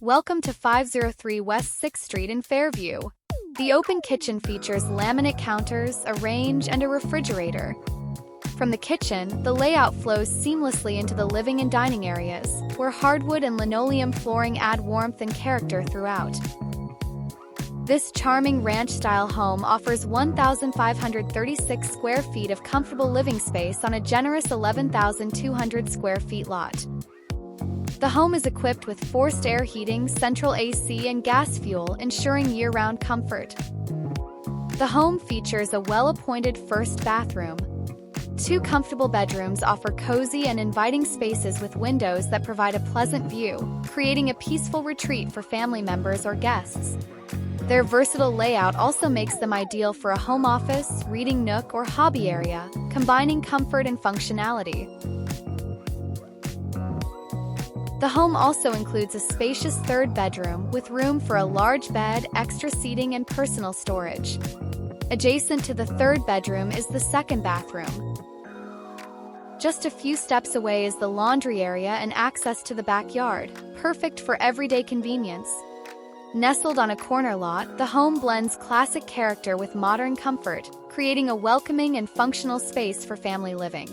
Welcome to 503 West 6th Street in Fairview. The open kitchen features laminate counters, a range, and a refrigerator. From the kitchen, the layout flows seamlessly into the living and dining areas, where hardwood and linoleum flooring add warmth and character throughout. This charming ranch-style home offers 1,536 square feet of comfortable living space on a generous 11,200 square feet lot. The home is equipped with forced air heating, central AC, and gas fuel, ensuring year-round comfort. The home features a well-appointed first bathroom. 2 comfortable bedrooms offer cozy and inviting spaces with windows that provide a pleasant view, creating a peaceful retreat for family members or guests. Their versatile layout also makes them ideal for a home office, reading nook, or hobby area, combining comfort and functionality. The home also includes a spacious 3rd bedroom with room for a large bed, extra seating, and personal storage. Adjacent to the 3rd bedroom is the 2nd bathroom. Just a few steps away is the laundry area and access to the backyard, perfect for everyday convenience. Nestled on a corner lot, the home blends classic character with modern comfort, creating a welcoming and functional space for family living.